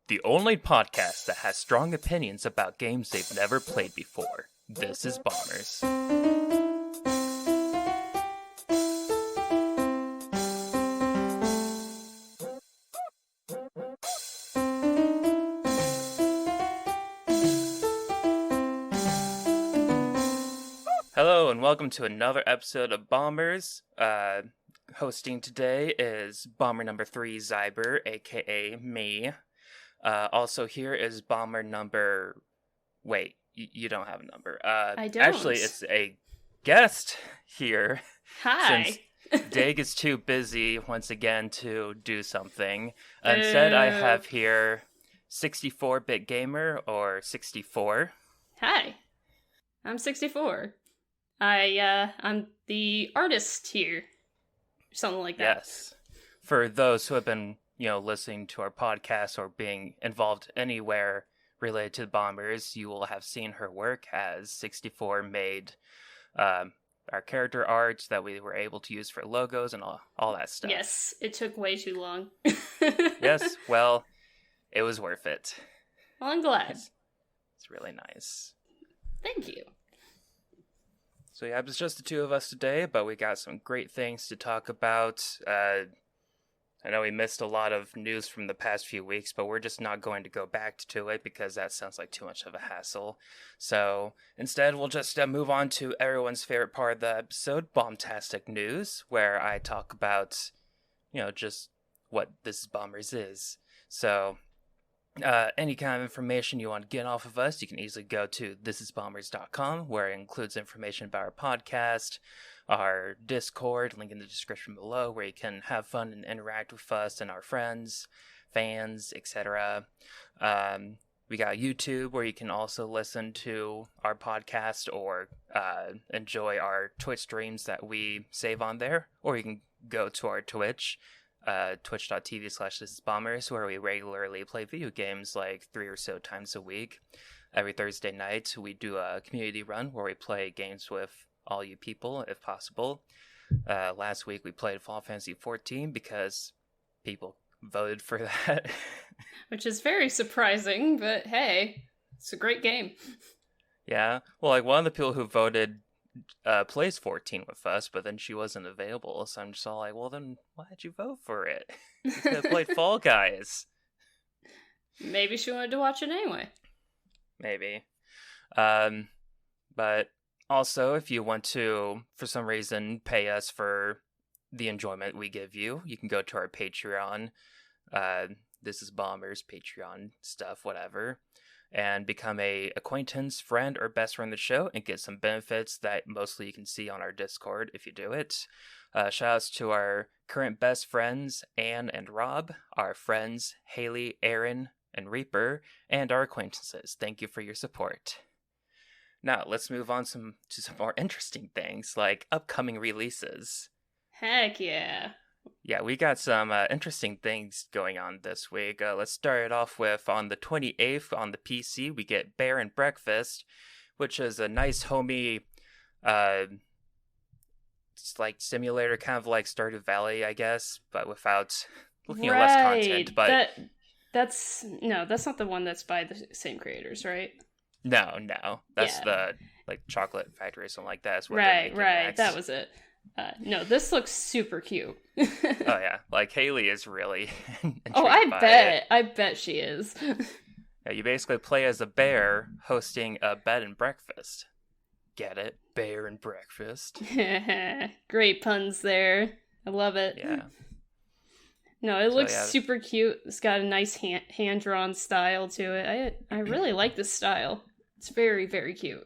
the only podcast that has strong opinions about games they've never played before. This is Bombers. Hello and welcome to another episode of Bombers. Hosting today is Bomber number 3, Xiaber, aka me. Also here is Bomber number... Wait, you don't have a number. I don't. Actually, it's a guest here. Hi. Since Dig is too busy once again to do something. Instead, I have here 64-bit gamer, or 64. Hi. I'm 64. I'm the artist here. Something like that. Yes. For those who have been, listening to our podcast or being involved anywhere related to the Bombers, you will have seen her work as 64 made our character art that we were able to use for logos and all that stuff. Yes, it took way too long. Yes, well, it was worth it. Well, I'm glad. It's really nice. Thank you. So yeah, it's just the two of us today, but we got some great things to talk about. I know we missed a lot of news from the past few weeks, but we're just not going to go back to it because that sounds like too much of a hassle. So instead, we'll just move on to everyone's favorite part of the episode, Bombtastic News, where I talk about, just what this Bombers is. So... any kind of information you want to get off of us, you can easily go to thisisbombers.com, where it includes information about our podcast, our Discord, link in the description below, where you can have fun and interact with us and our friends, fans, etc. We got YouTube, where you can also listen to our podcast or enjoy our Twitch streams that we save on there, or you can go to our Twitch, twitch.tv/thisisbombers, where we regularly play video games like 3 or so times a week. Every Thursday night, we do a community run where we play games with all you people, if possible. Last week, we played Final Fantasy XIV because people voted for that. Which is very surprising, but hey, it's a great game. Yeah, well, one of the people who voted plays 14 with us, but then she wasn't available, so I'm just all like, well, then why did you vote for it? You could have played Fall Guys. Maybe she wanted to watch it anyway. Maybe. But also, if you want to, for some reason, pay us for the enjoyment we give you, you can go to our Patreon. This is Bombers, Patreon stuff, whatever, and become a acquaintance, friend, or best friend of the show and get some benefits that mostly you can see on our Discord if you do it. Shoutouts to our current best friends, Anne and Rob, our friends, Haley, Aaron, and Reaper, and our acquaintances. Thank you for your support. Now, let's move on to some more interesting things, like upcoming releases. Heck yeah. Yeah, we got some interesting things going on this week. Let's start it off with, on the 28th on the PC, we get Bear and Breakfast, which is a nice homey, it's like simulator, kind of like Stardew Valley, I guess, but without, less content. But that's not the one that's by the same creators, right? No, that's the Chocolate Factory or something like that. Is what right, next. That was it. No, this looks super cute. Oh yeah, Haley is really oh, I bet she is. Yeah, you basically play as a bear hosting a bed and breakfast. Get it? Bear and breakfast. Great puns there. I love it. Yeah. No, it looks super cute. It's got a nice hand-drawn style to it. I really like this style. It's very, very cute.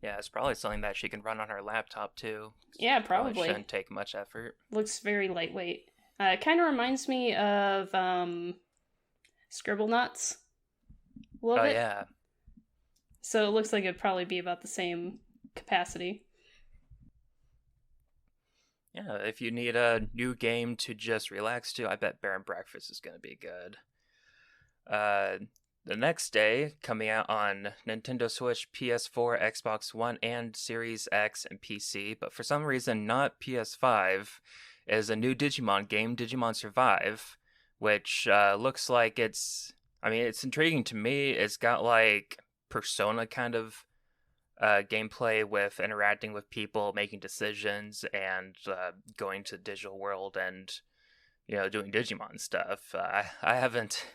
Yeah, it's probably something that she can run on her laptop, too. Yeah, probably. Shouldn't take much effort. Looks very lightweight. It kind of reminds me of Scribblenauts. A little bit. Oh, yeah. So it looks like it'd probably be about the same capacity. Yeah, if you need a new game to just relax to, I bet Bear and Breakfast is going to be good. The next day, coming out on Nintendo Switch, PS4, Xbox One, and Series X and PC, but for some reason not PS5, is a new Digimon game, Digimon Survive, which looks like it's intriguing to me. It's got like Persona kind of gameplay with interacting with people, making decisions, and going to digital world and doing Digimon stuff. I haven't.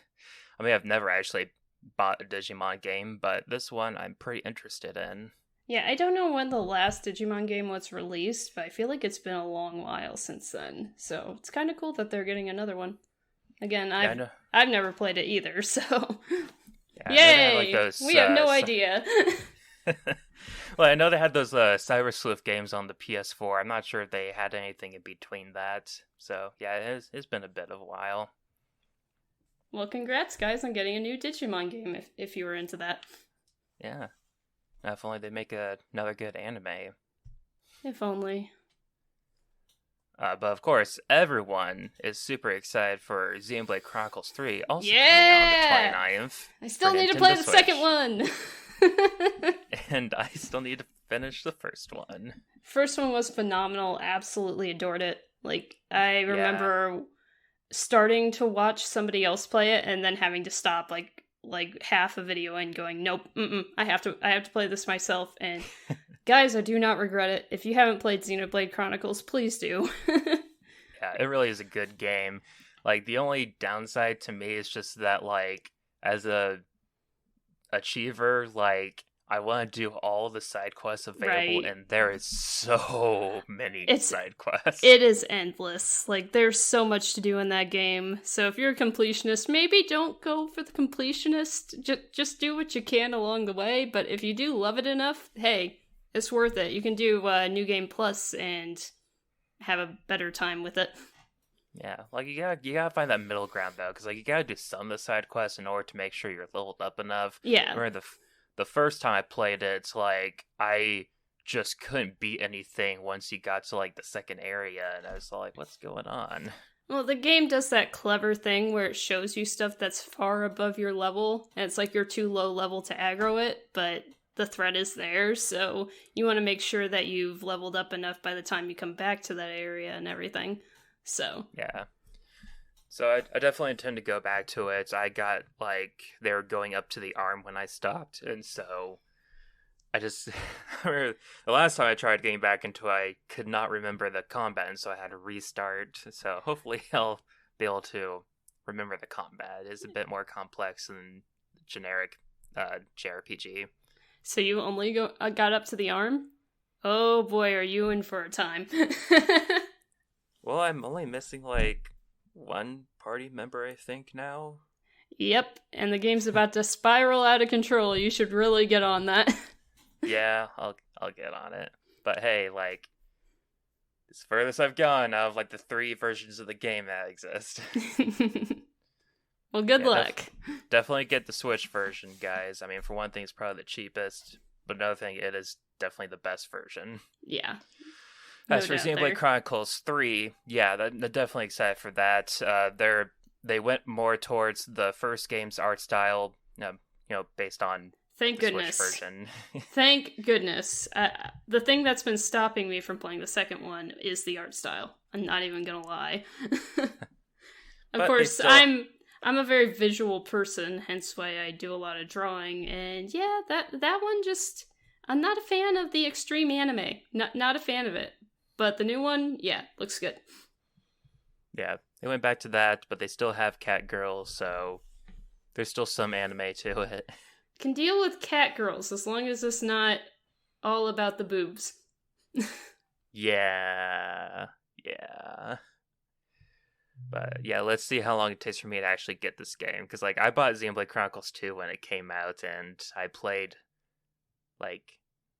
I mean, I've never actually bought a Digimon game, but this one I'm pretty interested in. Yeah, I don't know when the last Digimon game was released, but I feel like it's been a long while since then. So it's kind of cool that they're getting another one. Again, I've never played it either, so yeah, yay! We have no idea. Well, I know they had those Cyber Sleuth games on the PS4. I'm not sure if they had anything in between that. So yeah, it's been a bit of a while. Well, congrats, guys, on getting a new Digimon game, if you were into that. Yeah. If only they make another good anime. If only. But of course, everyone is super excited for Xenoblade Chronicles 3, also coming out on the 29th. I still need to play the second one! And I still need to finish the first one. First one was phenomenal, absolutely adored it. Like, I remember starting to watch somebody else play it and then having to stop like half a video and going, nope, I have to play this myself. And guys, I do not regret it. If you haven't played Xenoblade Chronicles, please do. Yeah, it really is a good game. Like, the only downside to me is just that, like, as a achiever, like, I want to do all the side quests available, and there is so many side quests. It is endless. Like, there's so much to do in that game. So if you're a completionist, maybe don't go for the completionist. Just do what you can along the way. But if you do love it enough, hey, it's worth it. You can do New Game Plus and have a better time with it. Yeah, like, you gotta find that middle ground, though, because, like, you gotta do some of the side quests in order to make sure you're leveled up enough. Yeah. Where the first time I played it, it's like, I just couldn't beat anything once you got to, like, the second area, and I was like, what's going on? Well, the game does that clever thing where it shows you stuff that's far above your level, and it's like you're too low level to aggro it, but the threat is there, so you want to make sure that you've leveled up enough by the time you come back to that area and everything. So yeah, so I definitely intend to go back to it. I got, like, they were going up to the arm when I stopped, and so I just the last time I tried getting back into it, I could not remember the combat, and so I had to restart. So hopefully I'll be able to remember the combat. It's a bit more complex than generic JRPG. So you only got up to the arm? Oh boy, are you in for a time. Well, I'm only missing, like, one party member, I think, now. Yep, and the game's about to spiral out of control. You should really get on that. Yeah, I'll get on it. But hey, like, it's the furthest I've gone out of, like, the 3 versions of the game that exist. Well, good luck. Definitely get the Switch version, guys. I mean, for one thing, it's probably the cheapest, but another thing, it is definitely the best version. Yeah. As for Xenoblade Chronicles 3, yeah, I'm definitely excited for that. They went more towards the first game's art style, based on Thank goodness. Switch version. Thank goodness. The thing that's been stopping me from playing the second one is the art style. I'm not even gonna lie. Of course, I'm a very visual person, hence why I do a lot of drawing. And yeah, that one just, I'm not a fan of the extreme anime. Not a fan of it. But the new one, yeah, looks good. Yeah, they went back to that, but they still have cat girls, so there's still some anime to it. Can deal with cat girls as long as it's not all about the boobs. Yeah. But yeah, let's see how long it takes for me to actually get this game. Because, like, I bought Xenoblade Chronicles 2 when it came out, and I played, like,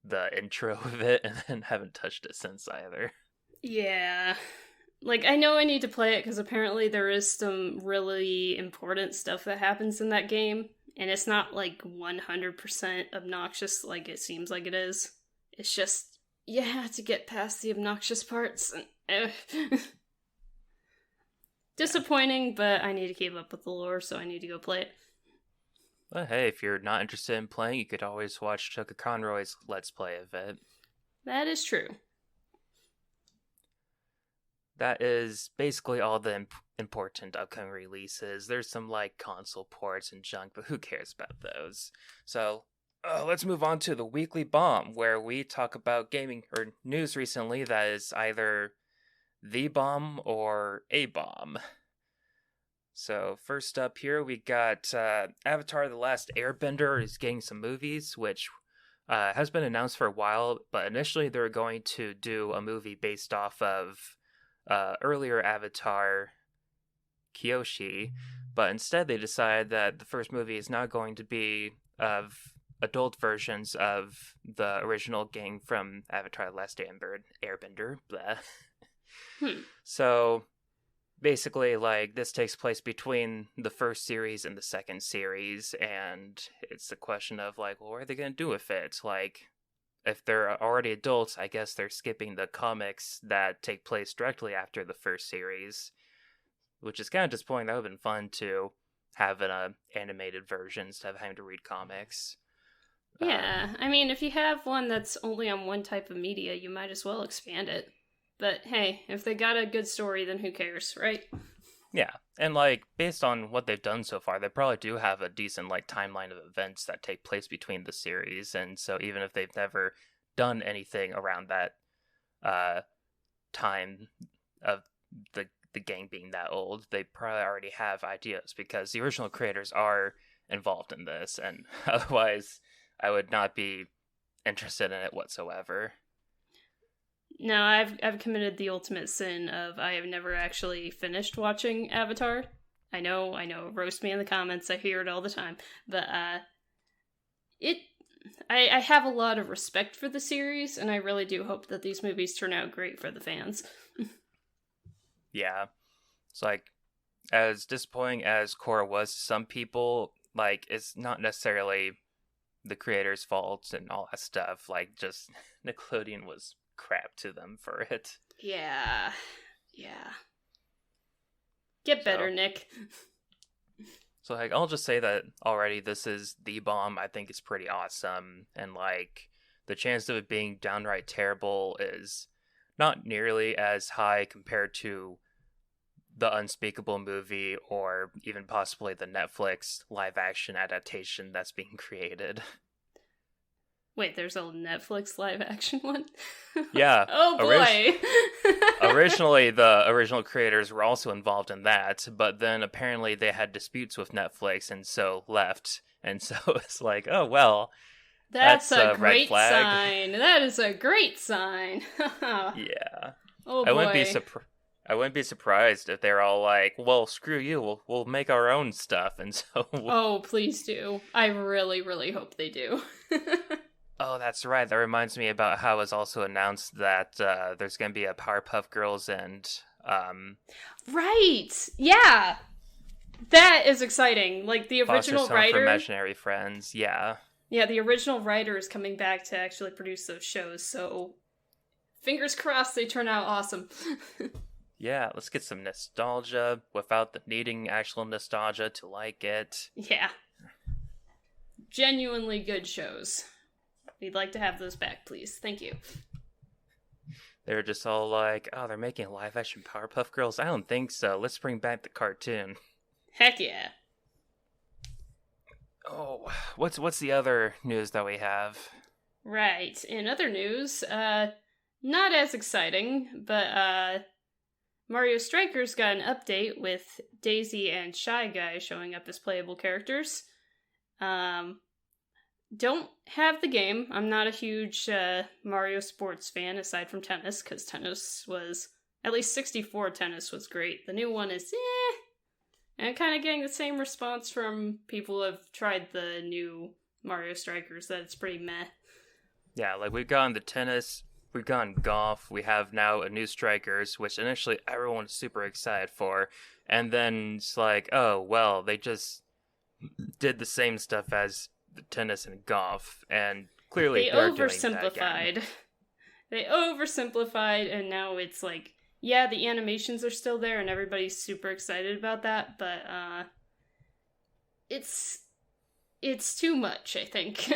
the intro of it, and then haven't touched it since either. Yeah. Like, I know I need to play it, because apparently there is some really important stuff that happens in that game, and it's not, like, 100% obnoxious like it seems like it is. It's just, you have to get past the obnoxious parts, and disappointing, but I need to keep up with the lore, so I need to go play it. Well, hey, if you're not interested in playing, you could always watch Chuck Conroy's Let's Play of it. That is true. That is basically all the important upcoming releases. There's some like console ports and junk, but who cares about those? So let's move on to the Weekly Bomb, where we talk about gaming or news recently that is either the bomb or a bomb. So first up here, we got Avatar: The Last Airbender is getting some movies, which has been announced for a while, but initially they were going to do a movie based off of earlier Avatar, Kyoshi, but instead they decided that the first movie is not going to be of adult versions of the original gang from Avatar: The Last Airbender. Blah. So basically, like, this takes place between the first series and the second series, and it's a question of, like, well, what are they going to do with it? Like, if they're already adults, I guess they're skipping the comics that take place directly after the first series, which is kind of disappointing. That would have been fun to have an animated version instead of having to read comics. Yeah, I mean, if you have one that's only on one type of media, you might as well expand it. But hey, if they got a good story, then who cares, right? Yeah, and like, based on what they've done so far, they probably do have a decent like timeline of events that take place between the series, and so even if they've never done anything around that time of the gang being that old, they probably already have ideas because the original creators are involved in this, and otherwise I would not be interested in it whatsoever. No, I've committed the ultimate sin of I have never actually finished watching Avatar. I know, roast me in the comments, I hear it all the time. But I have a lot of respect for the series, and I really do hope that these movies turn out great for the fans. Yeah. It's like, as disappointing as Korra was to some people, like, it's not necessarily the creator's fault and all that stuff. Like, just Nickelodeon was crap to them for it. Yeah. Get better, Nick. So, like, I'll just say that already this is the bomb. I think it's pretty awesome. And, like, the chance of it being downright terrible is not nearly as high compared to the Unspeakable movie or even possibly the Netflix live-action adaptation that's being created. Wait, there's a Netflix live-action one? Yeah. Oh, boy! Originally, the original creators were also involved in that, but then apparently they had disputes with Netflix and so left. And so it's like, oh, well, that's a great red flag. Sign. That is a great sign. Yeah. Oh, boy. I wouldn't be surprised if they're all like, well, screw you, we'll make our own stuff. And so... Oh, please do. I really, really hope they do. Oh, that's right. That reminds me about how it was also announced that there's going to be a Powerpuff Girls and... Right! Yeah! That is exciting. Like, the original writer... for Imaginary Friends, yeah. Yeah, the original writer is coming back to actually produce those shows, so... Fingers crossed they turn out awesome. Yeah, let's get some nostalgia without the needing actual nostalgia to like it. Yeah. Genuinely good shows. We'd like to have those back, please. Thank you. They were just all like, oh, they're making a live-action Powerpuff Girls? I don't think so. Let's bring back the cartoon. Heck yeah. Oh, what's the other news that we have? Right. In other news, not as exciting, but Mario Strikers got an update with Daisy and Shy Guy showing up as playable characters. Don't have the game. I'm not a huge Mario sports fan aside from tennis, because tennis was, at least 64 tennis was great. The new one is and I'm kind of getting the same response from people who have tried the new Mario Strikers, that it's pretty meh. Yeah, like we've gotten the tennis, we've gotten golf, we have now a new Strikers, which initially everyone was super excited for, and then it's like, oh, well, they just did the same stuff as the tennis and golf, and clearly they're doing that again. They oversimplified, and now it's like, yeah, the animations are still there, and everybody's super excited about that, but it's too much, I think.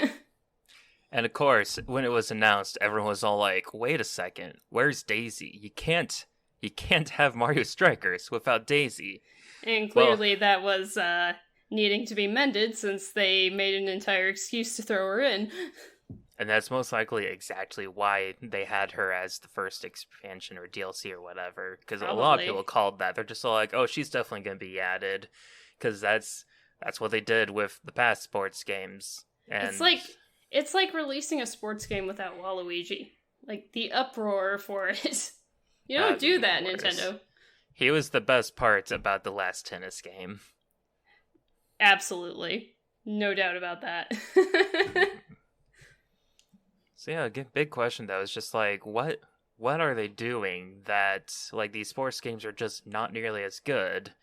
And of course, when it was announced, everyone was all like, wait a second, where's Daisy? You can't you can't have Mario Strikers without Daisy. And clearly that was needing to be mended since they made an entire excuse to throw her in. And that's most likely exactly why they had her as the first expansion or DLC or whatever. Because a lot of people called that. They're just all like, oh, she's definitely going to be added. Because that's what they did with the past sports games. And it's like releasing a sports game without Waluigi. Like, the uproar for it. You don't do that, Nintendo. He was the best part about the last tennis game. Absolutely. No doubt about that. So yeah, big question though is just like, what are they doing that, like, these sports games are just not nearly as good?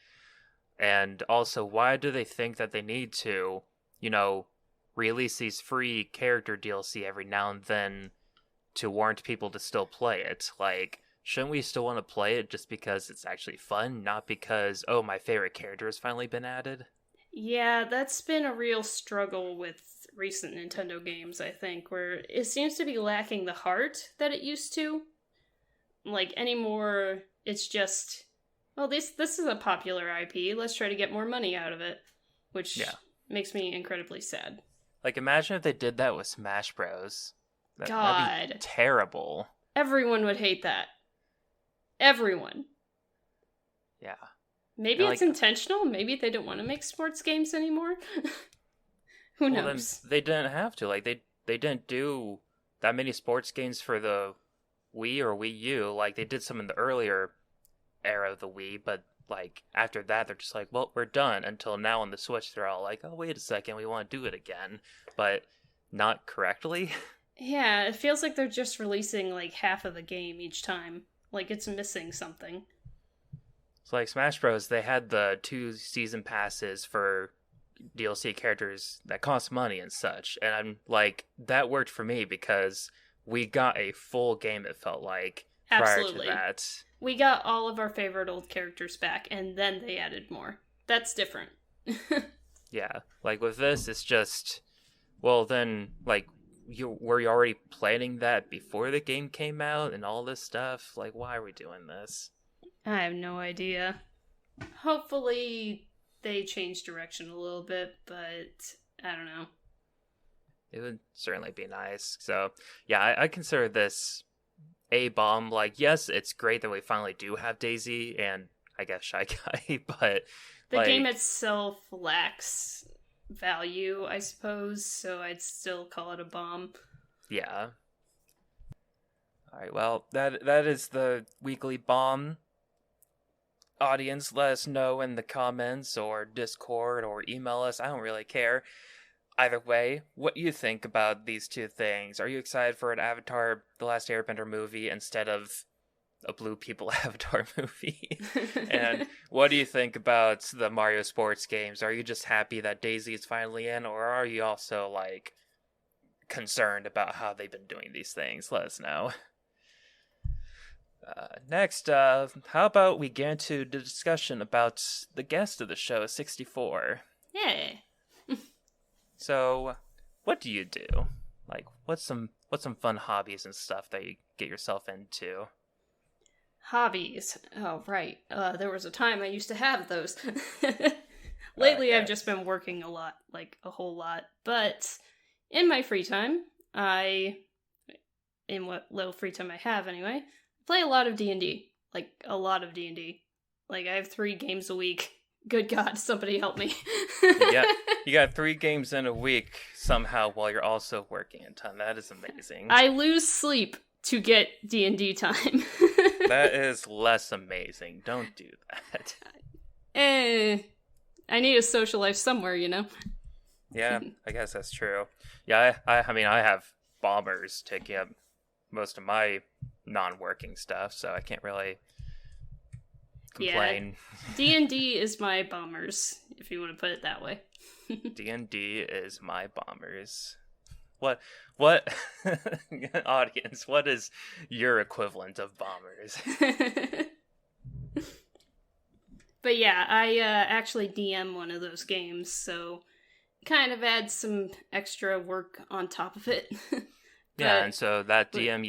And also, why do they think that they need to, release these free character DLC every now and then to warrant people to still play it? Like, shouldn't we still want to play it just because it's actually fun, not because, oh, my favorite character has finally been added? Yeah, that's been a real struggle with recent Nintendo games, I think, where it seems to be lacking the heart that it used to. Like, anymore, it's just, well, this is a popular IP, let's try to get more money out of it, which makes me incredibly sad. Like, imagine if they did that with Smash Bros. That'd be terrible. Everyone would hate that. Everyone. Yeah. Maybe it's intentional. Maybe they don't want to make sports games anymore. Who knows? Then they didn't have to. Like, they didn't do that many sports games for the Wii or Wii U. Like, they did some in the earlier era of the Wii, but, like, after that, they're just like, well, we're done. Until now on the Switch, they're all like, oh, wait a second, we want to do it again. But not correctly. Yeah, it feels like they're just releasing, like, half of the game each time. Like, it's missing something. So, like, Smash Bros., they had the 2 season passes for DLC characters that cost money and such. And I'm like, that worked for me because we got a full game, it felt like, Absolutely. prior to that. We got all of our favorite old characters back, and then they added more. That's different. Yeah. Like, with this, it's just, well, then, like, were you already planning that before the game came out and all this stuff? Like, why are we doing this? I have no idea. Hopefully they change direction a little bit, but I don't know. It would certainly be nice. So, yeah, I consider this a bomb. Like, yes, it's great that we finally do have Daisy and, I guess, Shy Guy, but the game itself lacks value, I suppose, so I'd still call it a bomb. Yeah. Alright, well, that is the weekly bomb. Audience, let us know in the comments or Discord or email us. I don't really care. Either way, what you think about these two things. Are you excited for an Avatar The Last Airbender movie instead of a Blue People Avatar movie? And what do you think about the Mario sports games? Are you just happy that Daisy is finally in, or are you also, like, concerned about how they've been doing these things? Let us know. Next, how about we get into the discussion about the guest of the show, 64. Yay. So, what do you do? Like, what's some fun hobbies and stuff that you get yourself into? Hobbies. Oh, right. There was a time I used to have those. Lately, yes. I've just been working a lot, like a whole lot. But in my free time, in what little free time I have anyway, play a lot of D&D. Like, a lot of D&D. Like, I have 3 games a week. Good God, somebody help me. You got 3 games in a week somehow while you're also working a ton. That is amazing. I lose sleep to get D&D time. That is less amazing. Don't do that. I need a social life somewhere, you know? Yeah, I guess that's true. Yeah, I mean, I have bombers taking up most of my non-working stuff, so I can't really complain. Yeah, D&D is my bombers, if you want to put it that way. D&D is my bombers. What audience, what is your equivalent of bombers? But yeah, I actually DM one of those games, so kind of adds some extra work on top of it. Yeah, and so that DM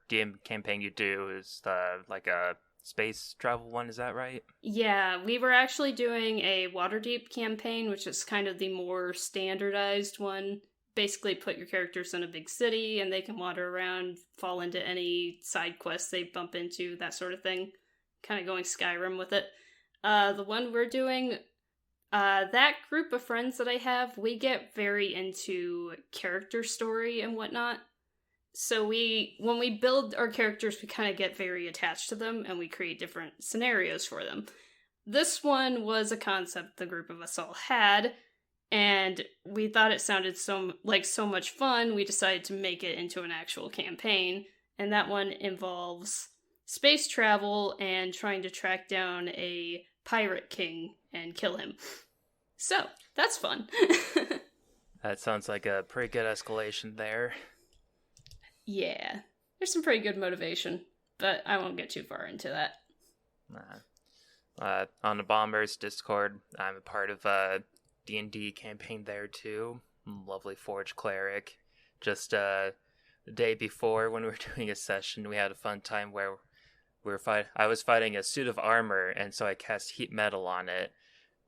DM campaign you do is like a space travel one, is that right? Yeah, we were actually doing a Waterdeep campaign, which is kind of the more standardized one. Basically put your characters in a big city and they can wander around, fall into any side quests they bump into, that sort of thing. Kind of going Skyrim with it. The one we're doing, that group of friends that I have, we get very into character story and whatnot. So when we build our characters, we kind of get very attached to them and we create different scenarios for them. This one was a concept the group of us all had, and we thought it sounded so much fun, we decided to make it into an actual campaign, and that one involves space travel and trying to track down a pirate king and kill him. So, that's fun. That sounds like a pretty good escalation there. Yeah, there's some pretty good motivation, but I won't get too far into that. On the Bombers Discord, I'm a part of a D&D campaign there too. Lovely Forge Cleric. Just the day before when we were doing a session, we had a fun time where I was fighting a suit of armor, and so I cast heat metal on it,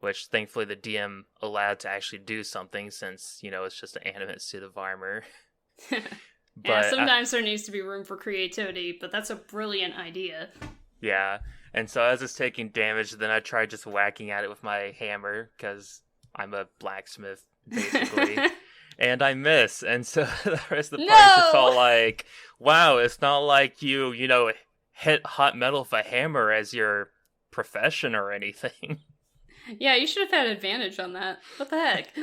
which thankfully the DM allowed to actually do something since, it's just an animate suit of armor. But yeah, sometimes there needs to be room for creativity, but that's a brilliant idea. Yeah, and so as it's taking damage, then I tried just whacking at it with my hammer, because I'm a blacksmith, basically. And I miss, and so the rest of the party's just all like, wow, it's not like you hit hot metal with a hammer as your profession or anything. Yeah, you should have had advantage on that. What the heck?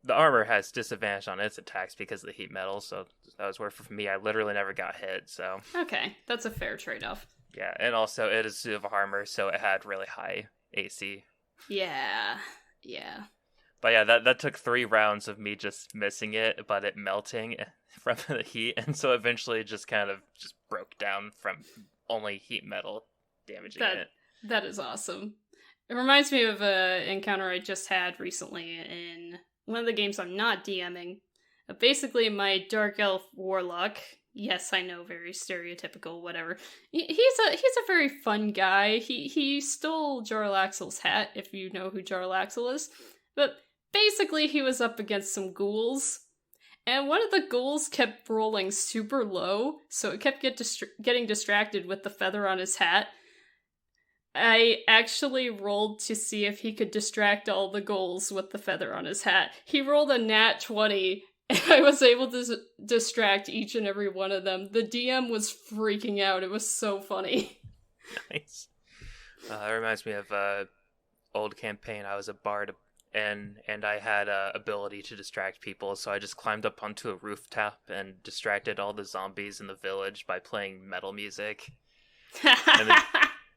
The armor has disadvantage on its attacks because of the heat metal, so that was worth it for me. I literally never got hit, so... Okay, that's a fair trade-off. Yeah, and also it is suit of armor, so it had really high AC. Yeah. But yeah, that took 3 rounds of me just missing it, but it melting from the heat, and so eventually it just kind of just broke down from only heat metal damaging it. That is awesome. It reminds me of an encounter I just had recently in one of the games I'm not DMing. Basically, my Dark Elf Warlock, yes, I know, very stereotypical, whatever. He's a very fun guy. He stole Jarlaxle's hat, if you know who Jarlaxle is. But basically, he was up against some ghouls. And one of the ghouls kept rolling super low, so it kept getting distracted with the feather on his hat. I actually rolled to see if he could distract all the ghouls with the feather on his hat. He rolled a nat 20, and I was able to distract each and every one of them. The DM was freaking out. It was so funny. Nice. It reminds me of an old campaign. I was a bard, and I had ability to distract people, so I just climbed up onto a rooftop and distracted all the zombies in the village by playing metal music.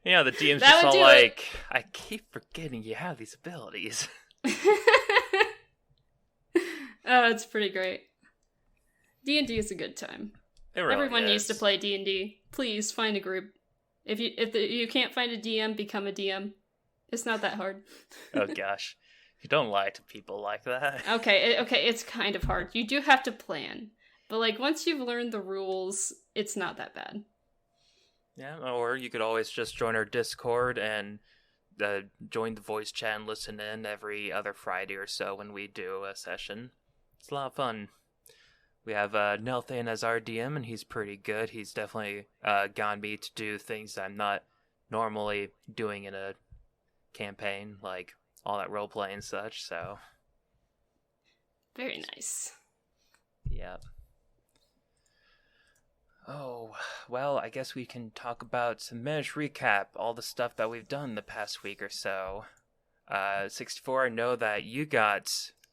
And the DM's just all like, I keep forgetting you have these abilities. Oh, it's pretty great. D&D is a good time. Really Everyone is. needs to play D&D. Please find a group. If you can't find a DM, become a DM. It's not that hard. Oh gosh. You don't lie to people like that. Okay, it's kind of hard. You do have to plan. But once you've learned the rules, it's not that bad. Yeah, or you could always just join our Discord and join the voice chat and listen in every other Friday or so when we do a session. It's a lot of fun. We have Nelthan as our DM, and he's pretty good. He's definitely gotten me to do things I'm not normally doing in a campaign, like all that roleplay and such, so... Very nice. Yeah. Oh, well, I guess we can talk about some minutes recap, all the stuff that we've done the past week or so. 64, I know that you got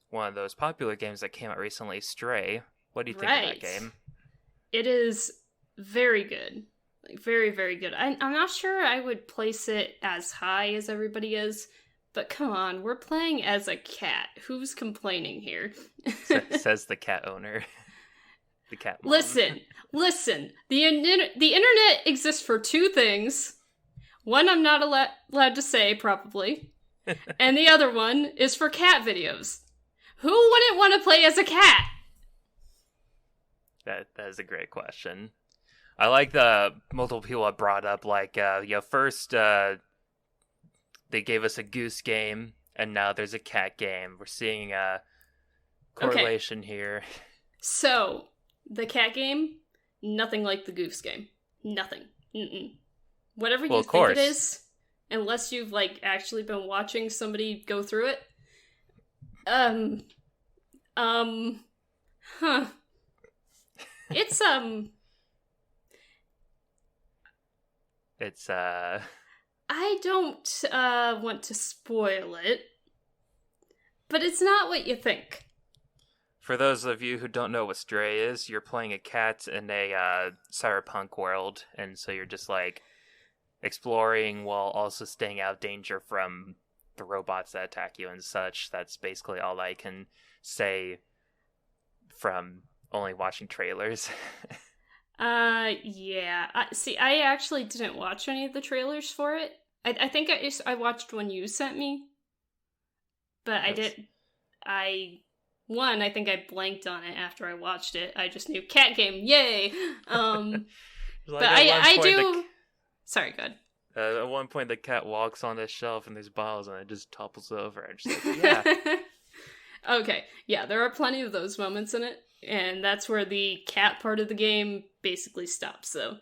one of those popular games that came out recently, Stray. What do you think of that game? It is very good. Very, very good. I'm not sure I would place it as high as everybody is, but come on, we're playing as a cat. Who's complaining here? Says the cat owner. The cat mom. Listen. The internet exists for 2 things. One I'm not allowed to say, probably. And the other one is for cat videos. Who wouldn't want to play as a cat? That is a great question. I like the multiple people have brought up, like, first they gave us a goose game, and now there's a cat game. We're seeing a correlation here. So, the cat game, nothing like the goose game. Nothing. Mm-mm. Whatever you think it is, unless you've, like, actually been watching somebody go through it. It's, It's, I don't, want to spoil it, but it's not what you think. For those of you who don't know what Stray is, you're playing a cat in a, cyberpunk world, and so you're just, like, exploring while also staying out of danger from the robots that attack you and such. That's basically all I can say from only watching trailers. Yeah. I actually didn't watch any of the trailers for it. I think I watched one you sent me. But I think I blanked on it after I watched it. I just knew cat game, yay! But I do... Sorry, go ahead. At one point, the cat walks on the shelf and there's bottles and it just topples over. I'm just like, yeah. Okay, yeah, there are plenty of those moments in it. And that's where the cat part of the game basically stops, though.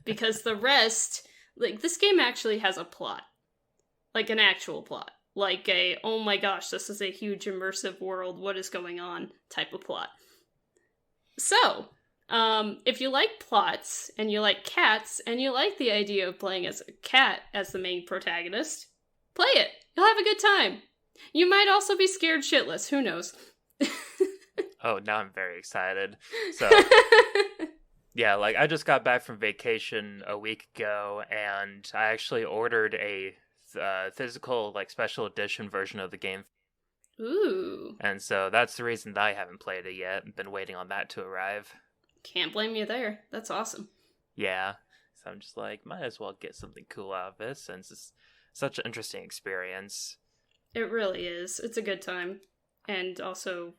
Because the rest... Like, this game actually has a plot. Like, an actual plot. Like a, oh my gosh, this is a huge immersive world, what is going on type of plot. So, if you like plots, and you like cats, and you like the idea of playing as a cat as the main protagonist, play it. You'll have a good time. You might also be scared shitless, who knows? Oh, now I'm very excited. So, yeah, like, I just got back from vacation a week ago, and I actually ordered a physical, like, special edition version of the game. Ooh. And so that's the reason that I haven't played it yet. I've been waiting on that to arrive. Can't blame you there. That's awesome. Yeah. So I'm just like, might as well get something cool out of this, since it's such an interesting experience. It really is. It's a good time. And also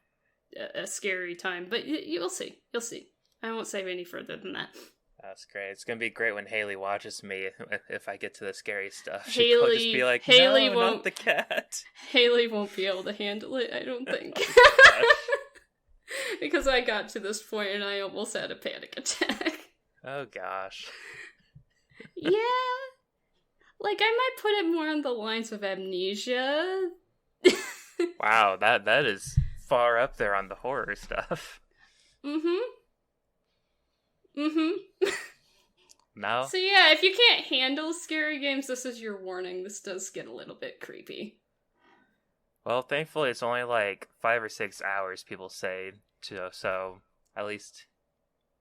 a scary time. But you'll see. You'll see. I won't say any further than that. That's great. It's going to be great when Haley watches me if I get to the scary stuff. She'll just be like, Haley no, won't, not the cat. Haley won't be able to handle it, I don't think. Because I got to this point and I almost had a panic attack. Oh, gosh. Yeah. Like, I might put it more on the lines of amnesia. Wow, that is far up there on the horror stuff. No? So yeah, if you can't handle scary games, this is your warning. This does get a little bit creepy. Well, thankfully it's only like 5 or 6 hours, people say, so at least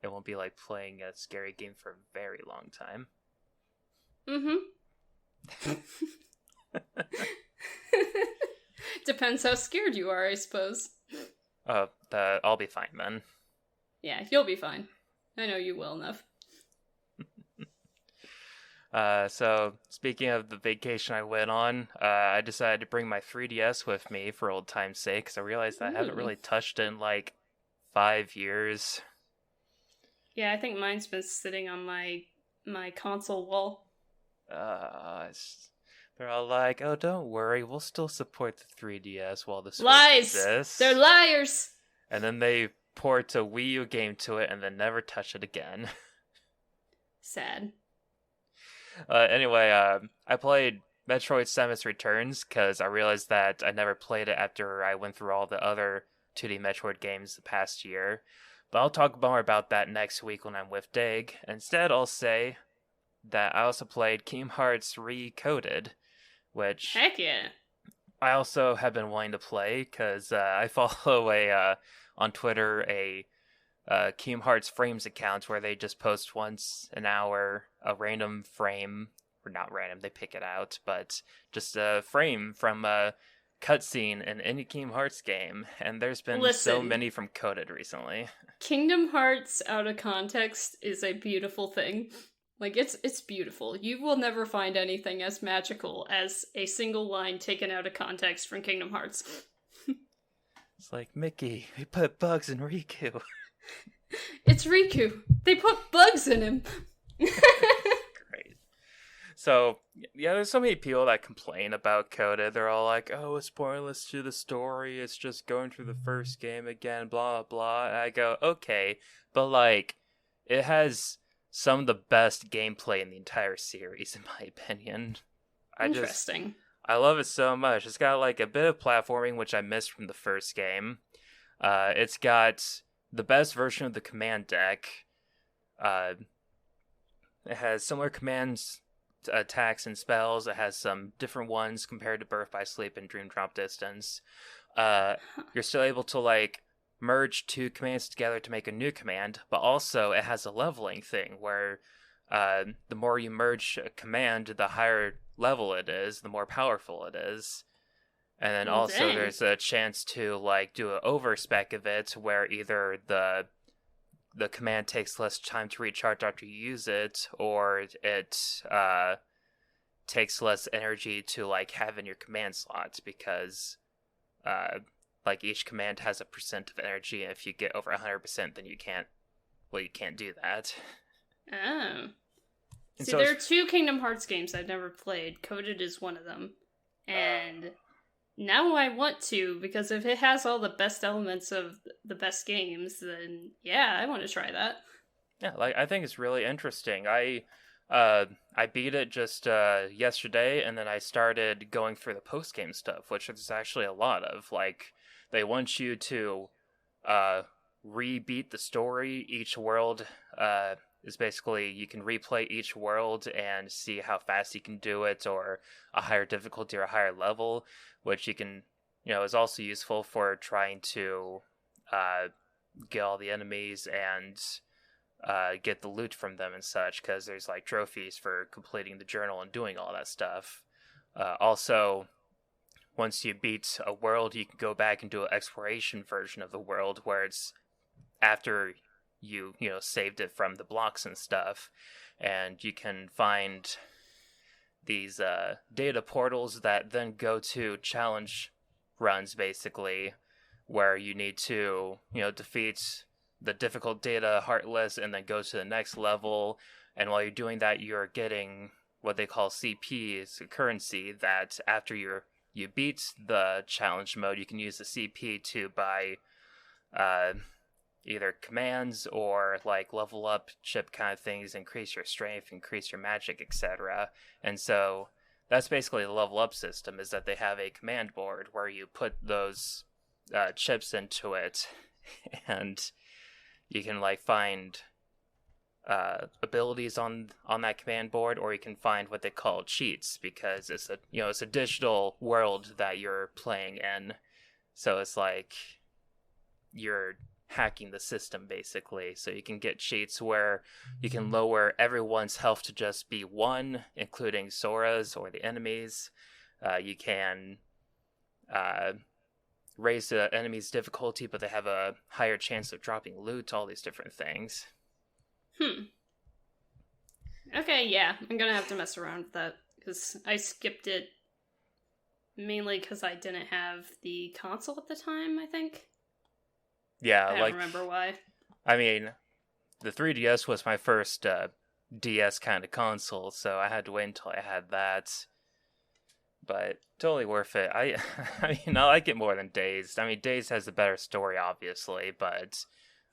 it won't be like playing a scary game for a very long time. Depends how scared you are, I suppose. I'll be fine then. Yeah, you'll be fine. I know you well enough. So, speaking of the vacation I went on, I decided to bring my 3DS with me for old time's sake, because I realized I haven't really touched it in, like, 5 years. Yeah, I think mine's been sitting on my console wall. They're all like, oh, don't worry, we'll still support the 3DS while the Switch Lies! exists. They're liars! And then they port a Wii U game to it and then never touch it again. Sad. Anyway, I played Metroid Samus Returns because I realized that I never played it after I went through all the other 2D Metroid games the past year. But I'll talk more about that next week when I'm with Dig. Instead, I'll say that I also played Kingdom Hearts Recoded, which... Heck yeah! I also have been wanting to play because I follow on Twitter a Kingdom Hearts Frames account where they just post once an hour a random frame, or not random, they pick it out, but just a frame from a cutscene in any Kingdom Hearts game, and there's been so many from Coded recently. Kingdom Hearts out of context is a beautiful thing. Like, it's beautiful. You will never find anything as magical as a single line taken out of context from Kingdom Hearts. It's like, Mickey, we put bugs in Riku. It's Riku. They put bugs in him. Great. So, yeah, there's so many people that complain about Coded. They're all like, oh, it's pointless to the story. It's just going through the first game again, blah, blah, blah. And I go, okay, but, like, it has some of the best gameplay in the entire series, in my opinion. Interesting. I love it so much. It's got, like, a bit of platforming, which I missed from the first game. It's got the best version of the command deck. It has similar commands, attacks, and spells. It has some different ones compared to Birth by Sleep and Dream Drop Distance. You're still able to, like, merge two commands together to make a new command, but also it has a leveling thing where the more you merge a command, the higher level it is, the more powerful it is. And then also there's a chance to, like, do an overspec of it where either the command takes less time to recharge after you use it, or it takes less energy to, like, have in your command slots because like, each command has a percent of energy, and if you get over 100%, then you can't do that. Oh. And See, so there are two Kingdom Hearts games I've never played. Coded is one of them. And now I want to, because if it has all the best elements of the best games, then yeah, I want to try that. Yeah, like, I think it's really interesting. I beat it just yesterday, and then I started going through the post-game stuff, which there's actually a lot of. Like, they want you to re-beat the story. Each world is basically, you can replay each world and see how fast you can do it, or a higher difficulty or a higher level, which you can, is also useful for trying to get all the enemies and get the loot from them and such, because there's, like, trophies for completing the journal and doing all that stuff. Also, once you beat a world, you can go back and do an exploration version of the world where it's after you saved it from the blocks and stuff, and you can find these data portals that then go to challenge runs, basically, where you need to defeat the difficult data Heartless and then go to the next level. And while you're doing that, you're getting what they call CPs, currency, that after you beat the challenge mode, you can use the CP to buy either commands or, like, level up chip kind of things, increase your strength, increase your magic, etc. And so that's basically the level up system, is that they have a command board where you put those chips into it, and you can, like, find abilities on that command board, or you can find what they call cheats, because it's a digital world that you're playing in. So it's like you're hacking the system, basically. So you can get cheats where you can lower everyone's health to just be 1, including Sora's or the enemies. You can raise the enemy's difficulty, but they have a higher chance of dropping loot, all these different things. Okay, yeah, I'm gonna have to mess around with that, because I skipped it mainly because I didn't have the console at the time, I think. Yeah, I don't remember why. I mean, the 3DS was my first DS kind of console, so I had to wait until I had that. But totally worth it. I mean, I like it more than Dazed. I mean, Dazed has a better story, obviously, but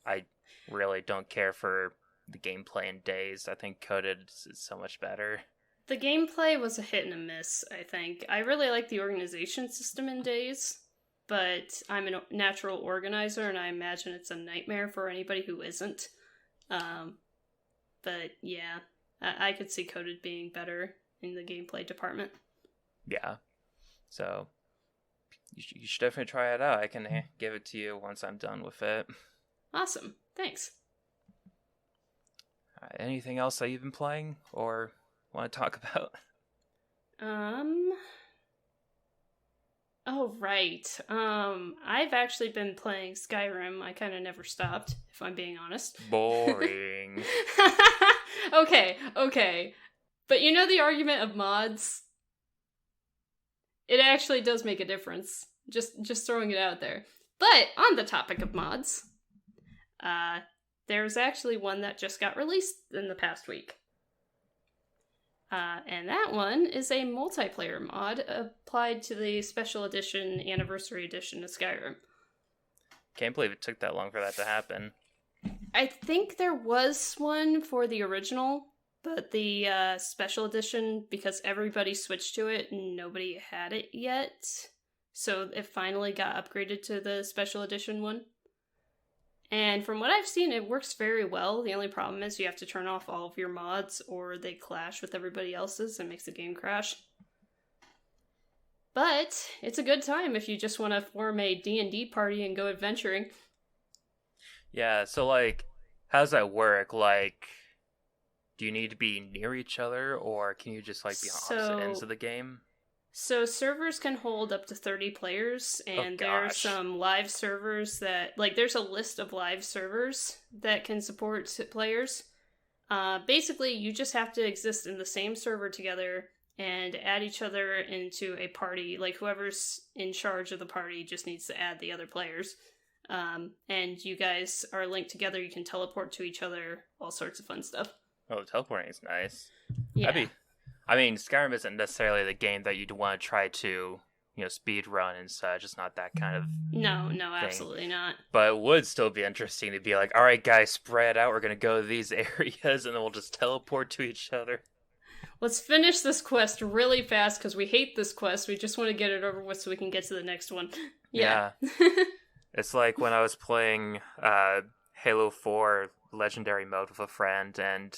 I really don't care for the gameplay in Dazed. I think Coded is so much better. The gameplay was a hit and a miss, I think. I really like the organization system in Days, but I'm a natural organizer, and I imagine it's a nightmare for anybody who isn't. But yeah, I could see Coded being better in the gameplay department. Yeah. So, you should definitely try it out. I can give it to you once I'm done with it. Awesome. Thanks. Anything else that you've been playing or want to talk about? Oh, right. I've actually been playing Skyrim. I kind of never stopped, if I'm being honest. Boring. Okay. But you know the argument of mods? It actually does make a difference. Just throwing it out there. But on the topic of mods, there's actually one that just got released in the past week. And that one is a multiplayer mod applied to the special edition, anniversary edition of Skyrim. Can't believe it took that long for that to happen. I think there was one for the original, but the special edition, because everybody switched to it and nobody had it yet, so it finally got upgraded to the special edition one. And from what I've seen, it works very well. The only problem is you have to turn off all of your mods or they clash with everybody else's and makes the game crash. But it's a good time if you just want to form a D&D party and go adventuring. Yeah, so, like, how does that work? Like, do you need to be near each other, or can you just, like, be on opposite ends of the game? So servers can hold up to 30 players, and there are some live servers that, like, there's a list of live servers that can support players. Basically, you just have to exist in the same server together and add each other into a party. Like, whoever's in charge of the party just needs to add the other players. And you guys are linked together, you can teleport to each other, all sorts of fun stuff. Oh, teleporting is nice. Yeah. I mean, Skyrim isn't necessarily the game that you'd want to try to, speed run and such. It's not that kind of No, thing. absolutely not. But it would still be interesting to be like, all right, guys, spread out. We're going to go to these areas, and then we'll just teleport to each other. Let's finish this quest really fast, because we hate this quest. We just want to get it over with so we can get to the next one. Yeah. It's like when I was playing Halo 4 Legendary Mode with a friend, and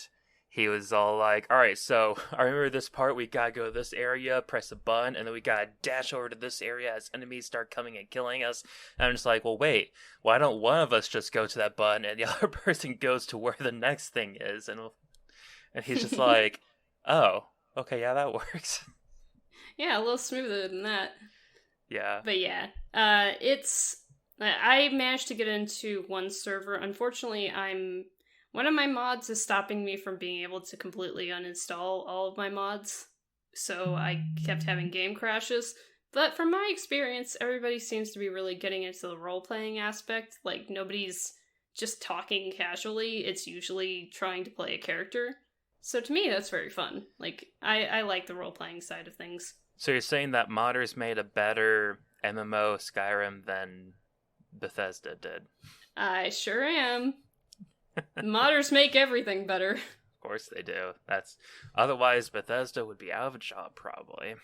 he was all like, alright, so I remember this part, we gotta go to this area, press a button, and then we gotta dash over to this area as enemies start coming and killing us. And I'm just like, well, wait, why don't one of us just go to that button and the other person goes to where the next thing is? And he's just like, oh, okay, yeah, that works. Yeah, a little smoother than that. Yeah. But yeah, I managed to get into one server. Unfortunately, one of my mods is stopping me from being able to completely uninstall all of my mods, so I kept having game crashes. But from my experience, everybody seems to be really getting into the role-playing aspect. Like, nobody's just talking casually, it's usually trying to play a character. So to me, that's very fun. Like, I like the role-playing side of things. So you're saying that modders made a better MMO Skyrim than Bethesda did? I sure am. Modders make everything better. Of course they do. Otherwise Bethesda would be out of a job, probably.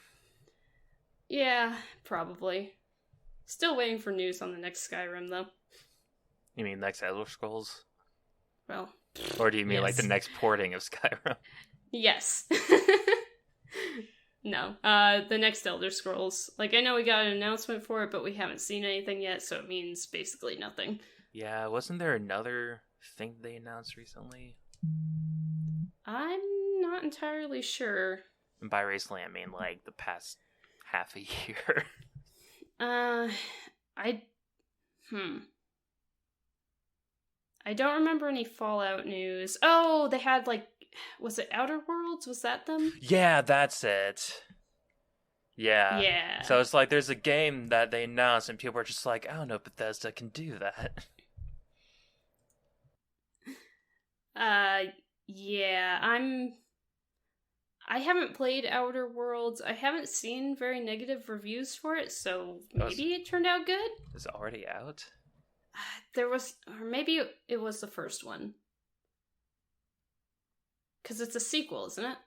Yeah, probably. Still waiting for news on the next Skyrim, though. You mean next Elder Scrolls? Well, or do you mean yes. like the next porting of Skyrim? Yes. No, the next Elder Scrolls. Like, I know we got an announcement for it, but we haven't seen anything yet, so it means basically nothing. Yeah, wasn't there another thing they announced recently? I'm not entirely sure. And by recently, I mean like the past half a year. I don't remember any Fallout news. Oh, they had, like, was it Outer Worlds? Was that them? Yeah, that's it. Yeah. Yeah. So it's like there's a game that they announced and people are just like, I don't know if Bethesda can do that. Yeah, I haven't played Outer Worlds. I haven't seen very negative reviews for it, so maybe it turned out good? It's already out? Or maybe it was the first one. Because it's a sequel, isn't it?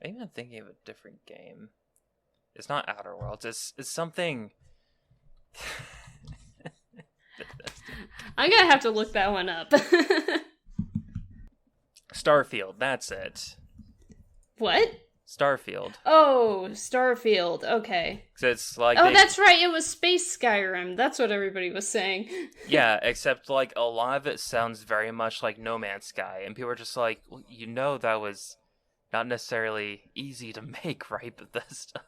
Maybe I'm thinking of a different game. It's not Outer Worlds. It's something. I'm gonna have to look that one up. Starfield, that's it. What? Starfield. Oh, Starfield. Okay. It's like that's right. It was Space Skyrim. That's what everybody was saying. Yeah, except like a lot of it sounds very much like No Man's Sky, and people are just like, well, that was not necessarily easy to make, right, Bethesda?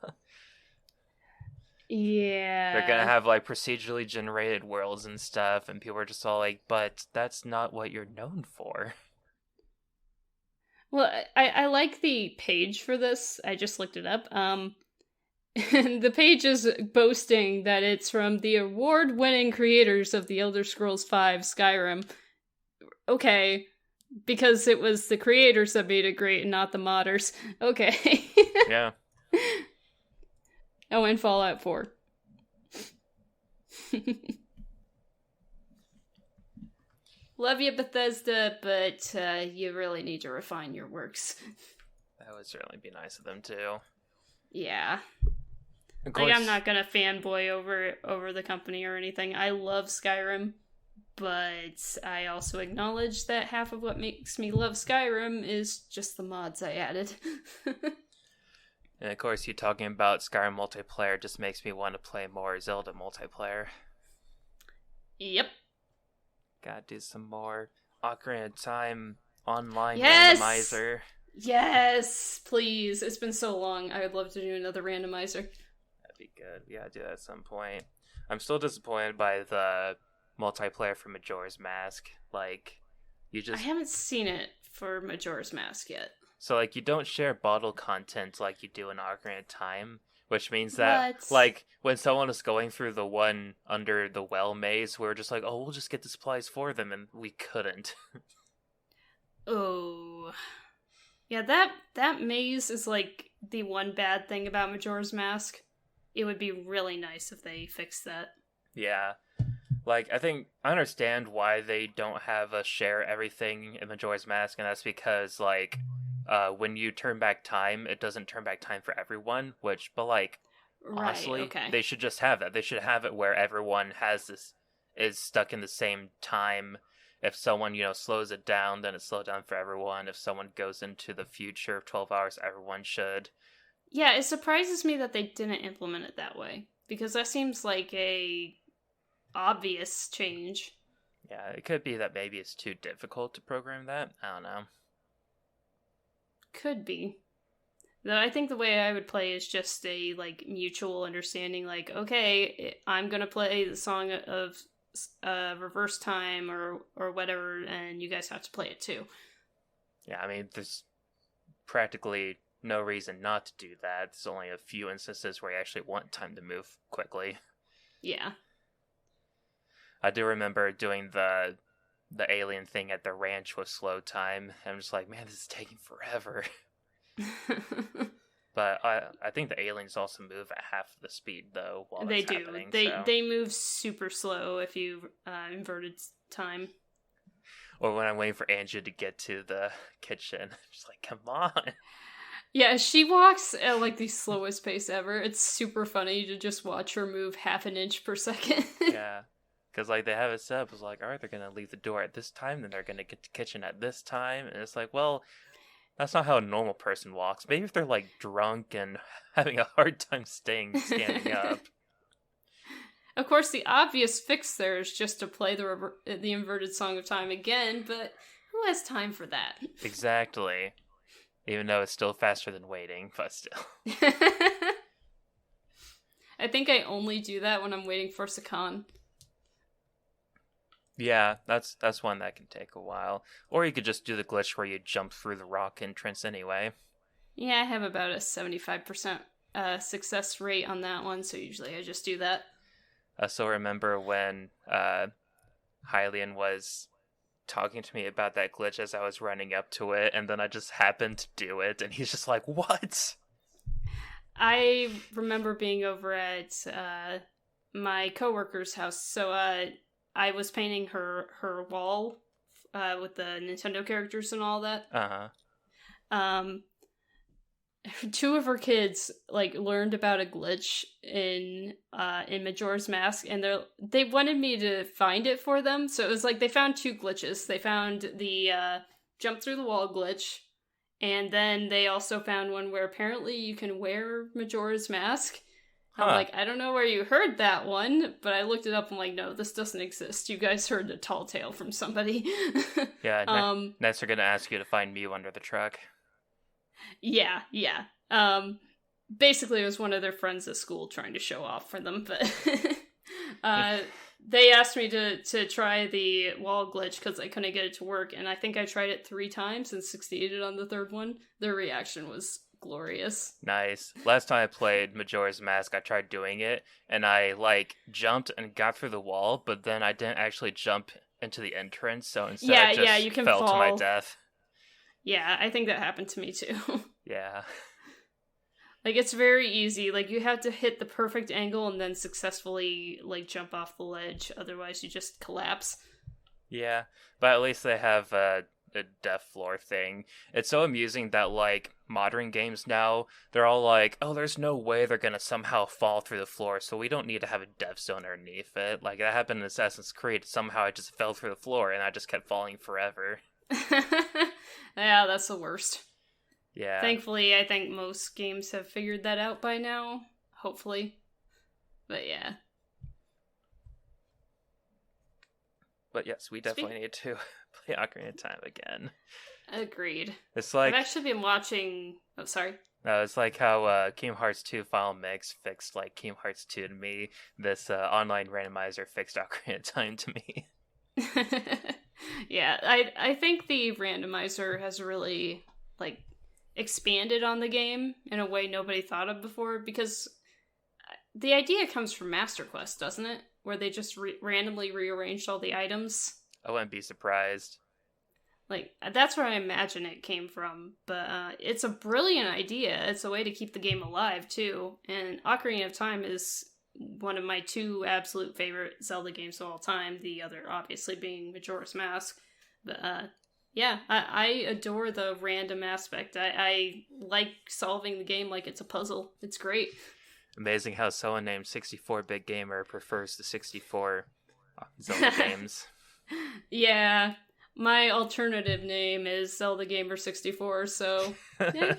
Yeah. They're gonna have like procedurally generated worlds and stuff, and people are just all like, but that's not what you're known for. Well, I like the page for this. I just looked it up. And the page is boasting that it's from the award-winning creators of the Elder Scrolls V Skyrim. Okay, because it was the creators that made it great and not the modders. Okay. Yeah. Oh, and Fallout 4. Love you, Bethesda, but you really need to refine your works. That would certainly be nice of them, too. Yeah. Of course. Like, I'm not gonna fanboy over the company or anything. I love Skyrim, but I also acknowledge that half of what makes me love Skyrim is just the mods I added. And of course, you talking about Skyrim multiplayer just makes me want to play more Zelda multiplayer. Yep. Gotta do some more Ocarina of Time online Yes! randomizer. Yes, please. It's been so long. I would love to do another randomizer. That'd be good. We gotta do that at some point. I'm still disappointed by the multiplayer for Majora's Mask. Like, you just... I haven't seen it for Majora's Mask yet. So, like, you don't share bottle content like you do in Ocarina of Time, which means that, like, when someone is going through the one under the well maze, we're just like, oh, we'll just get the supplies for them, and we couldn't. Oh. Yeah, that maze is, like, the one bad thing about Majora's Mask. It would be really nice if they fixed that. Yeah. Like, I understand why they don't have a share everything in Majora's Mask, and that's because, like... when you turn back time, it doesn't turn back time for everyone, but like, honestly, okay. They should just have that. They should have it where everyone is stuck in the same time. If someone, slows it down, then it's slowed down for everyone. If someone goes into the future of 12 hours, everyone should. Yeah, it surprises me that they didn't implement it that way, because that seems like a obvious change. Yeah, it could be that maybe it's too difficult to program that. I don't know. Could be. Though I think the way I would play is just a, like, mutual understanding, like, okay, I'm gonna play the song of reverse time or whatever, and you guys have to play it too. Yeah, I mean, there's practically no reason not to do that. There's only a few instances where you actually want time to move quickly. Yeah. I do remember doing the alien thing at the ranch with slow time. I'm just like, man, this is taking forever. But I think the aliens also move at half the speed, though, while they that's do. happening. They move super slow if you inverted time. Or when I'm waiting for Angie to get to the kitchen, I'm just like, come on. Yeah, she walks at, like, the slowest pace ever. It's super funny to just watch her move half an inch per second. Yeah. Because, like, they have it set up as, like, all right, they're going to leave the door at this time, then they're going to get to the kitchen at this time. And it's like, well, that's not how a normal person walks. Maybe if they're, like, drunk and having a hard time standing up. Of course, the obvious fix there is just to play the inverted Song of Time again, but who has time for that? Exactly. Even though it's still faster than waiting, but still. I think I only do that when I'm waiting for Sakan. Yeah, that's one that can take a while. Or you could just do the glitch where you jump through the rock entrance anyway. Yeah, I have about a 75% success rate on that one, so usually I just do that. I still remember when Hylian was talking to me about that glitch as I was running up to it, and then I just happened to do it, and he's just like, what? I remember being over at my coworker's house, so I was painting her wall with the Nintendo characters and all that. Uh-huh. Two of her kids, like, learned about a glitch in Majora's Mask, and they wanted me to find it for them. So it was like they found two glitches. They found the jump through the wall glitch, and then they also found one where apparently you can wear Majora's Mask. I'm like, I don't know where you heard that one, but I looked it up. I'm like, no, this doesn't exist. You guys heard a tall tale from somebody. Yeah, next they're going to ask you to find Mew under the truck. Yeah. Basically, it was one of their friends at school trying to show off for them, but they asked me to try the wall glitch because I couldn't get it to work, and I think I tried it 3 times and succeeded on the 3rd one. Their reaction was glorious. Nice. Last time I played Majora's Mask, I tried doing it, and I, like, jumped and got through the wall, but then I didn't actually jump into the entrance, so instead yeah, I just you can fell fall. to my death. Yeah, I think that happened to me too. Yeah. Like, it's very easy. Like, you have to hit the perfect angle and then successfully, like, jump off the ledge. Otherwise, you just collapse. Yeah, but at least they have a death floor thing. It's so amusing that, like, modern games now, they're all like, oh, there's no way they're gonna somehow fall through the floor, so we don't need to have a death zone underneath it. Like, that happened in Assassin's Creed. Somehow I just fell through the floor, and I just kept falling forever. Yeah, that's the worst. Yeah. Thankfully, I think most games have figured that out by now. Hopefully. But yeah. But yes, we definitely need to play Ocarina of Time again. Agreed. It's like... I've actually been watching... Oh, sorry. No, it's like how Kingdom Hearts 2 Final Mix fixed, like, Kingdom Hearts 2 to me. This online randomizer fixed Ocarina of Time to me. Yeah, I think the randomizer has really, like, expanded on the game in a way nobody thought of before, because the idea comes from Master Quest, doesn't it? Where they just randomly rearranged all the items. I wouldn't be surprised. Like, that's where I imagine it came from, but it's a brilliant idea. It's a way to keep the game alive, too, and Ocarina of Time is one of my two absolute favorite Zelda games of all time, the other obviously being Majora's Mask. But yeah, I adore the random aspect. I like solving the game like it's a puzzle. It's great. Amazing how someone named 64-Bit Gamer prefers the 64 Zelda games. Yeah, my alternative name is Zelda Gamer 64, so... Yeah.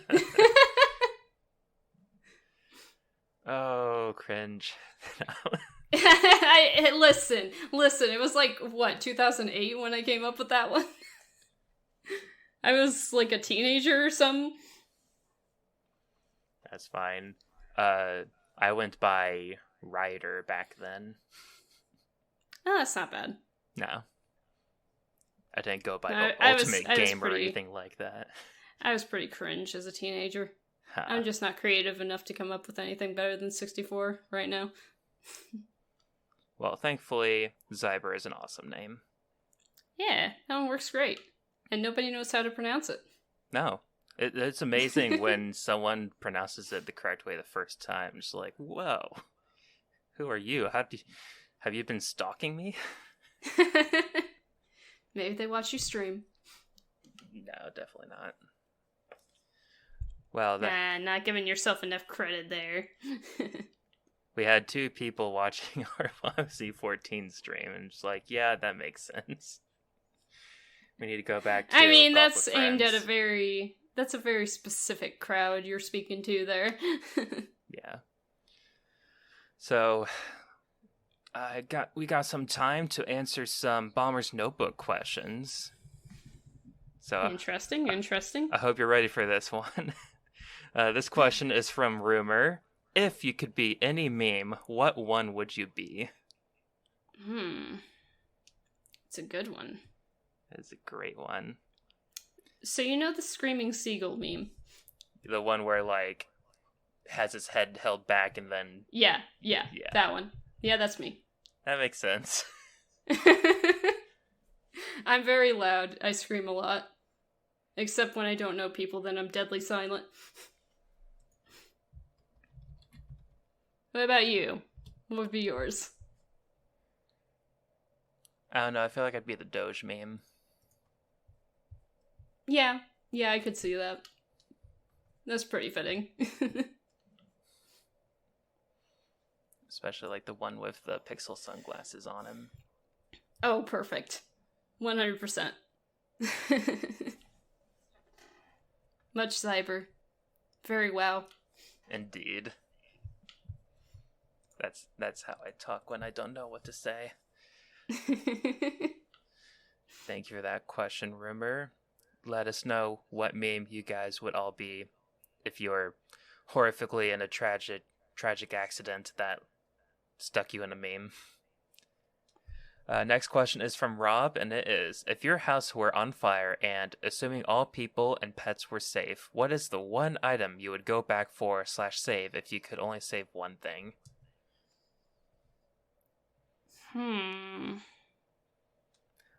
Oh, cringe. Listen, it was like, what, 2008 when I came up with that one? I was like a teenager or something. That's fine. I went by Ryder back then. Oh, that's not bad. No. I didn't go by Ultimate Game or anything like that. I was pretty cringe as a teenager. Huh. I'm just not creative enough to come up with anything better than 64 right now. Well, thankfully, Xiaber is an awesome name. Yeah, that one works great. And nobody knows how to pronounce it. No. It's amazing when someone pronounces it the correct way the first time. It's like, whoa. Who are you? Have you been stalking me? Maybe they watch you stream. No, definitely not. Well, not giving yourself enough credit there. We had 2 people watching our Z14 stream, and it's like, yeah, that makes sense. We need to go back to... I mean, that's aimed at a very specific crowd you're speaking to there. Yeah. So, we got some time to answer some Bomber's Notebook questions. So Interesting. I hope you're ready for this one. This question is from Rumor. If you could be any meme, what one would you be? It's a good one. It's a great one. So you know the Screaming Seagull meme? The one where, like, has his head held back and then... Yeah, that one. Yeah, that's me. That makes sense. I'm very loud. I scream a lot. Except when I don't know people, then I'm deadly silent. What about you? What would be yours? I don't know, I feel like I'd be the Doge meme. Yeah, I could see that. That's pretty fitting. Especially, like, the one with the pixel sunglasses on him. Oh, perfect. 100%. Much Xiaber. Very wow. Indeed. That's how I talk when I don't know what to say. Thank you for that question, Rumor. Let us know what meme you guys would all be if you're horrifically in a tragic accident that stuck you in a meme. Next question is from Rob, and it is, if your house were on fire and, assuming all people and pets were safe, what is the one item you would go back for / save if you could only save one thing?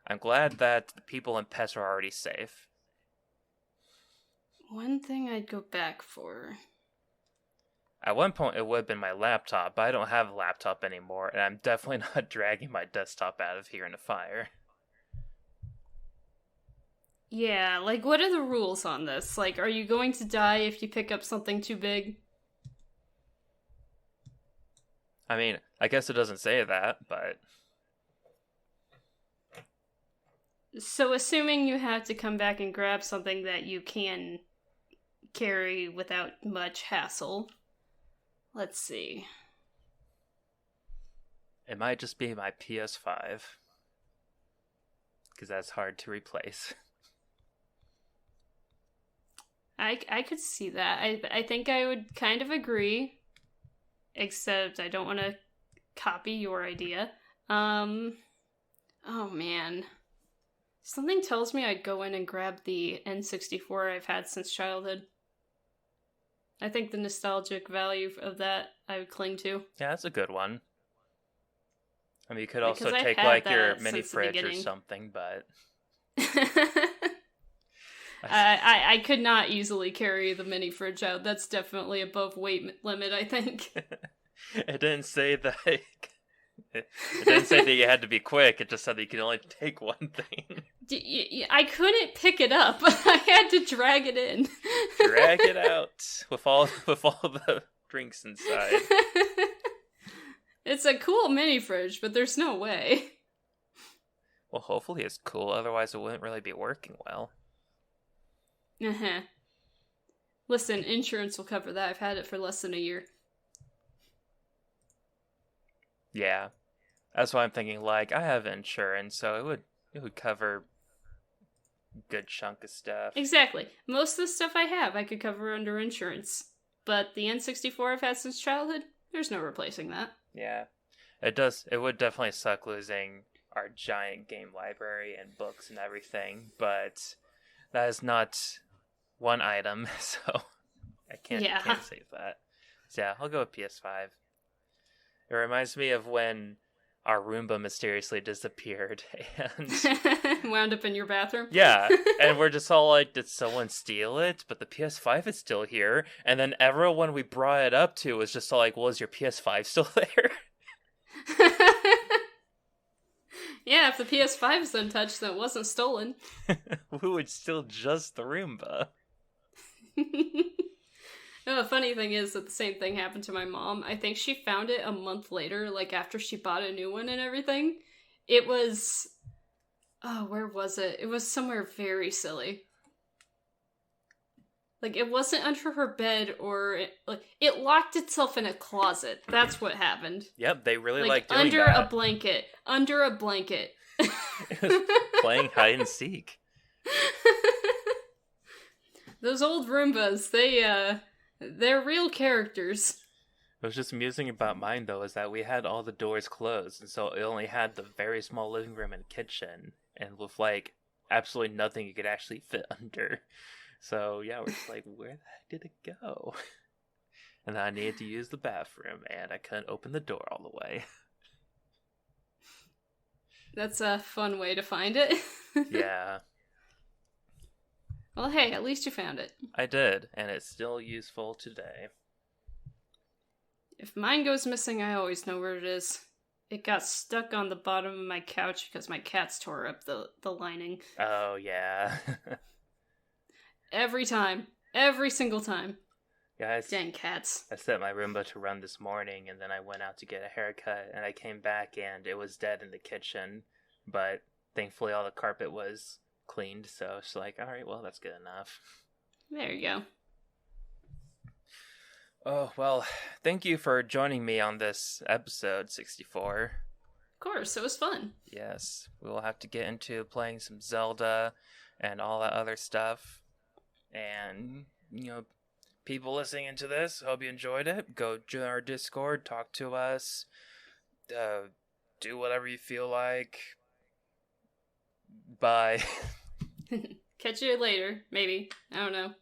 I'm glad that the people and pets are already safe. One thing I'd go back for. At one point, it would have been my laptop, but I don't have a laptop anymore, and I'm definitely not dragging my desktop out of here in a fire. Yeah, like, what are the rules on this? Like, are you going to die if you pick up something too big? I mean, I guess it doesn't say that, but... So, assuming you have to come back and grab something that you can carry without much hassle. Let's see. It might just be my PS5. Because that's hard to replace. I could see that. I think I would kind of agree. Except I don't want to copy your idea. Oh man. Something tells me I'd go in and grab the N64 I've had since childhood. I think the nostalgic value of that I would cling to. Yeah, that's a good one. I mean, you could also take, like, your mini fridge or something, but... I could not easily carry the mini fridge out. That's definitely above weight limit, I think. It didn't say that... It didn't say that you had to be quick. It just said that you could only take one thing. I couldn't pick it up. I had to drag it in. Drag it out with all the drinks inside. It's a cool mini fridge, but there's no way. Well, hopefully it's cool. Otherwise, it wouldn't really be working well. Uh-huh. Listen, insurance will cover that. I've had it for less than a year. Yeah, that's why I'm thinking. Like, I have insurance, so it would cover a good chunk of stuff. Exactly. Most of the stuff I have, I could cover under insurance. But the N64 I've had since childhood, there's no replacing that. Yeah, it does. It would definitely suck losing our giant game library and books and everything, but that is not one item, so I can't save that. So yeah, I'll go with PS5. It reminds me of when our Roomba mysteriously disappeared and... wound up in your bathroom? Yeah, and we're just all like, did someone steal it? But the PS5 is still here. And then everyone we brought it up to was just all like, well, is your PS5 still there? Yeah, if the PS5 is untouched, then it wasn't stolen. We would steal just the Roomba. No, the funny thing is that the same thing happened to my mom. I think she found it a month later, like after she bought a new one and everything. It was... Oh, where was it? It was somewhere very silly. Like, it wasn't under her bed or... It locked itself in a closet. That's what happened. Yep, they really like doing under that. a blanket. Under a blanket. It was playing hide and seek. Those old Roombas, they're real characters. What was just amusing about mine, though, is that we had all the doors closed, and so it only had the very small living room and kitchen, and with, like, absolutely nothing you could actually fit under. So, yeah, we're just like, where the heck did it go? And then I needed to use the bathroom, and I couldn't open the door all the way. That's a fun way to find it. Yeah. Well, hey, at least you found it. I did, and it's still useful today. If mine goes missing, I always know where it is. It got stuck on the bottom of my couch because my cats tore up the lining. Oh, yeah. Every time. Every single time. Yeah, dang cats. I set my Roomba to run this morning, and then I went out to get a haircut, and I came back, and it was dead in the kitchen. But thankfully all the carpet was cleaned, so it's like, alright, well, that's good enough. There you go. Oh, well, thank you for joining me on this episode 64. Of course, it was fun. Yes, we will have to get into playing some Zelda and all that other stuff. And, people listening to this, hope you enjoyed it. Go join our Discord, talk to us, do whatever you feel like. Bye. Catch you later, maybe. I don't know.